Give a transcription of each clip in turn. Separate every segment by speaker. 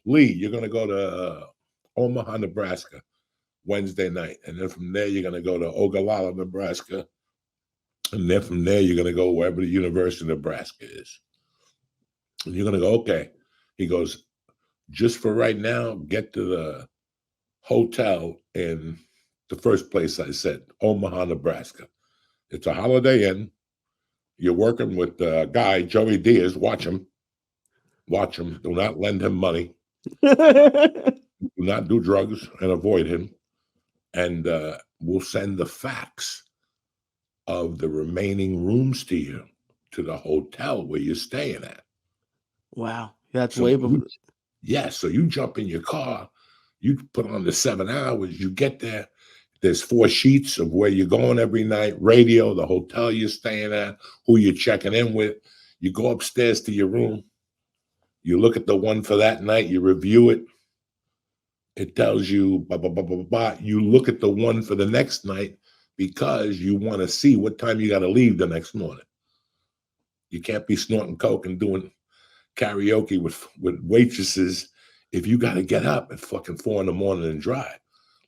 Speaker 1: Lee, you're going to go to Omaha, Nebraska, Wednesday night. And then from there, you're going to go to Ogallala, Nebraska. And then from there, you're going to go wherever the University of Nebraska is. And you're going to go, okay. He goes, just for right now, get to the hotel in the first place I said, Omaha, Nebraska. It's a Holiday Inn. You're working with the guy, Joey Diaz. Watch him. Watch him. Do not lend him money. Do not do drugs and avoid him. And we'll send the facts of the remaining rooms to you to the hotel where you're staying at.
Speaker 2: Wow. That's way before.
Speaker 1: Yeah. So you jump in your car, you put on the 7 hours, you get there. There's 4 sheets of where you're going every night, radio, the hotel you're staying at, who you're checking in with. You go upstairs to your room. You look at the one for that night. You review it. It tells you, blah, blah, blah, blah, blah. You look at the one for the next night because you want to see what time you got to leave the next morning. You can't be snorting coke and doing karaoke with waitresses if you got to get up at fucking 4 in the morning and drive.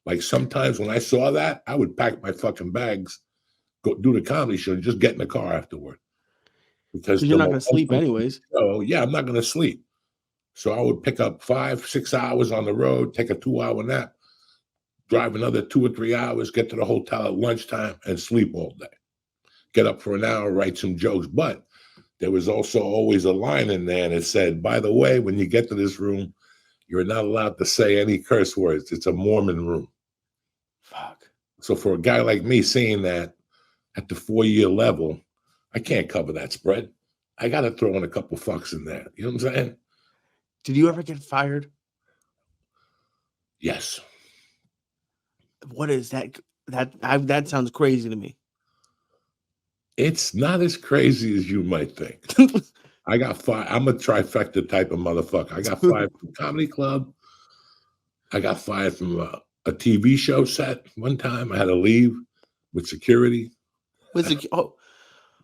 Speaker 1: Like sometimes when I saw that, I would pack my fucking bags, go do the comedy show, and just get in the car afterward. Because
Speaker 2: you're not going to sleep anyways.
Speaker 1: Oh, yeah, I'm not going to sleep. So I would pick up 5-6 hours on the road, take a 2-hour nap, drive another 2 or 3 hours, get to the hotel at lunchtime, and sleep all day. Get up for an hour, write some jokes. But there was also always a line in there that said, by the way, when you get to this room, you're not allowed to say any curse words. It's a Mormon room.
Speaker 2: Fuck.
Speaker 1: So for a guy like me seeing that at the 4-year level, I can't cover that spread. I got to throw in a couple fucks in there. You know what I'm saying?
Speaker 2: Did you ever get fired?
Speaker 1: Yes.
Speaker 2: What is that? That sounds crazy to me.
Speaker 1: It's not as crazy as you might think. I got fired. I'm a trifecta type of motherfucker. I got fired from Comedy Club. I got fired from a TV show set one time. I had to leave with security.
Speaker 2: Oh,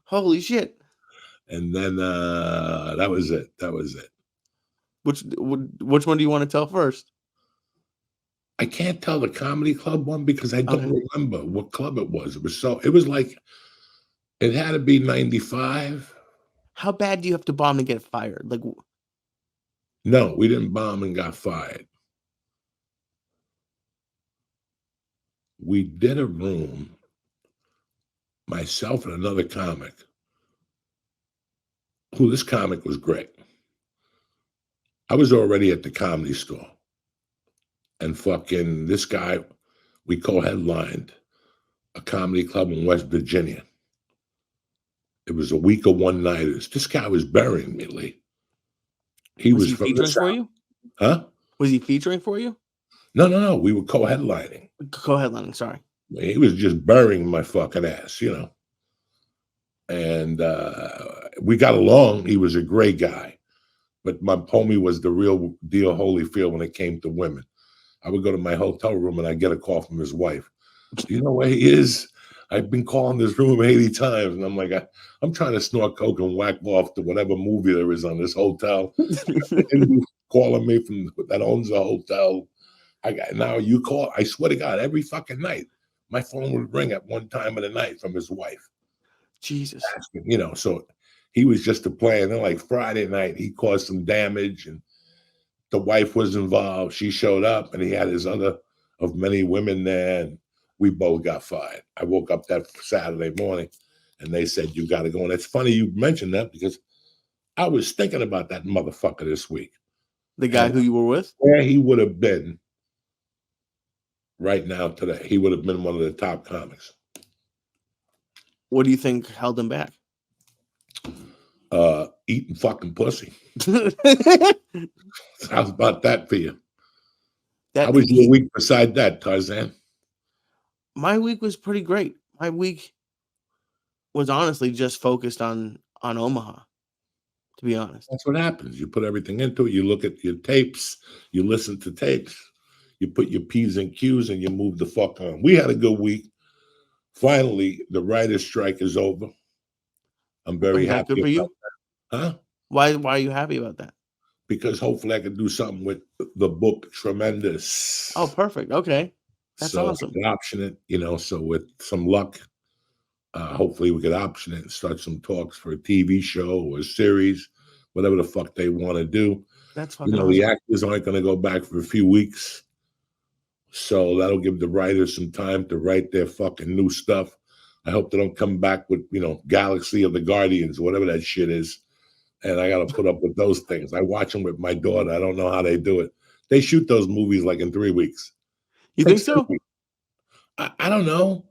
Speaker 2: holy shit.
Speaker 1: And then that was it.
Speaker 2: Which one do you want to tell first?
Speaker 1: I can't tell the Comedy Club one because I don't remember what club it was. It was like, it had to be 95.
Speaker 2: How bad do you have to bomb to get fired? Like,
Speaker 1: no, we didn't bomb and got fired. We did a room, myself and another comic, who this comic was great. I was already at the Comedy Store. And fucking this guy, we co-headlined a comedy club in West Virginia. It was a week of one-nighters. This guy was burying me, Lee.
Speaker 2: Was he featuring for you?
Speaker 1: Huh?
Speaker 2: Was he featuring for you?
Speaker 1: No. We were co-headlining.
Speaker 2: Co-headlining, sorry.
Speaker 1: He was just burying my fucking ass, you know. And we got along. He was a great guy. But my homie was the real deal Holyfield when it came to women. I would go to my hotel room and I'd get a call from his wife. Do you know where he is? I've been calling this room 80 times. And I'm like, I'm trying to snort coke and whack off to whatever movie there is on this hotel. Calling me from that owns the hotel. Now you call, I swear to God, every fucking night, my phone would ring at one time of the night from his wife.
Speaker 2: Jesus.
Speaker 1: Asking, you know, so he was just a player. And then like Friday night, he caused some damage and the wife was involved. She showed up and he had his other of many women there. And we both got fired. I woke up that Saturday morning and they said, you got to go. And it's funny you mentioned that because I was thinking about that motherfucker this week.
Speaker 2: The guy who you were with?
Speaker 1: Where he would have been right now today. He would have been one of the top comics.
Speaker 2: What do you think held him back?
Speaker 1: Eating fucking pussy. How's about that for you? How was your week beside that, Tarzan?
Speaker 2: My week was pretty great. My week was honestly just focused on Omaha, to be honest.
Speaker 1: That's what happens. You put everything into it. You look at your tapes. You listen to tapes. You put your P's and Q's and you move the fuck on. We had a good week. Finally, the writer's strike is over. I'm very happy.
Speaker 2: Good for you.
Speaker 1: Huh?
Speaker 2: Why are you happy about that?
Speaker 1: because hopefully I can do something with the book Tremendous.
Speaker 2: Oh, perfect. Okay. That's
Speaker 1: So I
Speaker 2: awesome.
Speaker 1: can option it, so with some luck, hopefully we could option it and start some talks for a TV show or a series, whatever the fuck they want to do.
Speaker 2: That's fucking
Speaker 1: The
Speaker 2: awesome.
Speaker 1: actors aren't going to go back for a few weeks. So that'll give the writers some time to write their fucking new stuff. I hope they don't come back with, Galaxy of the Guardians, whatever that shit is. And I got to put up with those things. I watch them with my daughter. I don't know how they do it. They shoot those movies like in 3 weeks.
Speaker 2: You think
Speaker 1: Takes 3
Speaker 2: so?
Speaker 1: weeks. I don't know,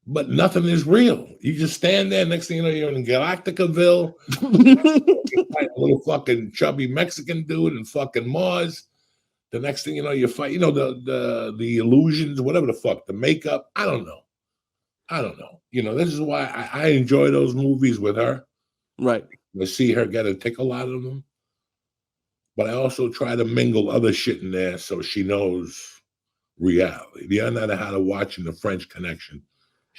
Speaker 1: but nothing is real. You just stand there. Next thing you know, you're in Galacticaville. You fight a little fucking chubby Mexican dude in fucking Mars. The next thing you know, you fight, the illusions, whatever the fuck, the makeup. I don't know. This is why I enjoy those movies with her.
Speaker 2: Right.
Speaker 1: I see her get a tickle out of them. But I also try to mingle other shit in there so she knows reality. The other night I had her watching The French Connection.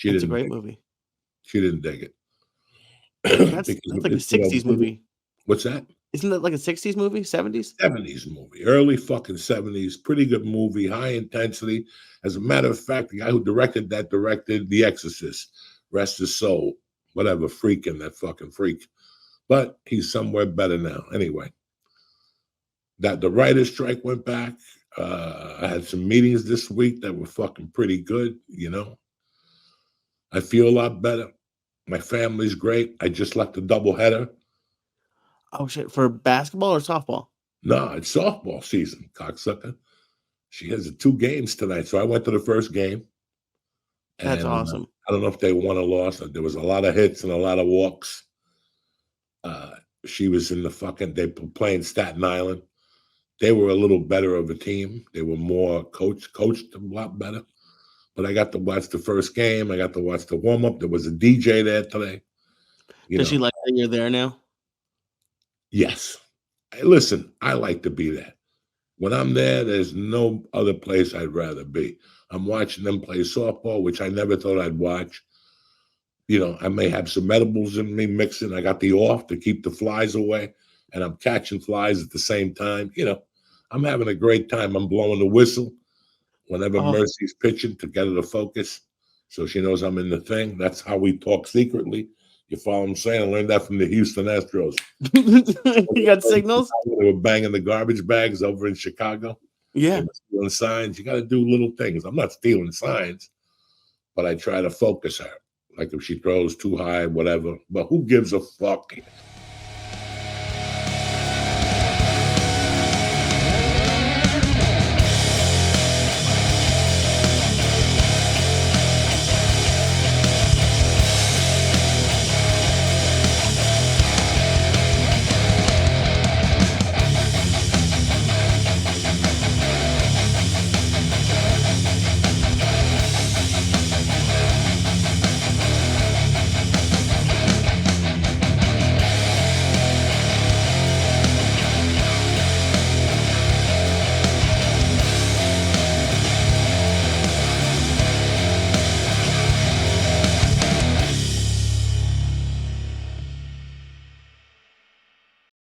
Speaker 2: It's a great movie.
Speaker 1: She didn't dig it.
Speaker 2: That's like a 60s movie.
Speaker 1: What's that?
Speaker 2: Isn't that like a 60s movie? 70s?
Speaker 1: 70s movie. Early fucking 70s. Pretty good movie. High intensity. As a matter of fact, the guy who directed The Exorcist. Rest his soul. Whatever. Freaking that fucking freak. But he's somewhere better now. Anyway. That the writer's strike went back. I had some meetings this week that were fucking pretty good, I feel a lot better. My family's great. I just left a doubleheader.
Speaker 2: Oh shit! For basketball or softball?
Speaker 1: No, it's softball season, cocksucker. She has 2 games tonight, so I went to the first game.
Speaker 2: That's awesome.
Speaker 1: I don't know if they won or lost. There was a lot of hits and a lot of walks. She was in they were playing Staten Island. They were a little better of a team. They were more coached a lot better. But I got to watch the first game. I got to watch the warm-up. There was a DJ there today.
Speaker 2: Does she like that you're there now?
Speaker 1: Yes. Listen, I like to be there. When I'm there, there's no other place I'd rather be. I'm watching them play softball, which I never thought I'd watch. I may have some edibles in me mixing. I got the off to keep the flies away, and I'm catching flies at the same time. I'm having a great time. I'm blowing the whistle whenever Mercy's pitching to get her to focus, so she knows I'm in the thing. That's how we talk secretly. You follow what I'm saying? I learned that from the Houston Astros.
Speaker 2: You got signals?
Speaker 1: They were banging the garbage bags over in Chicago.
Speaker 2: Yeah.
Speaker 1: Stealing signs. You got to do little things. I'm not stealing signs, but I try to focus her. Like if she throws too high, whatever. But who gives a fuck?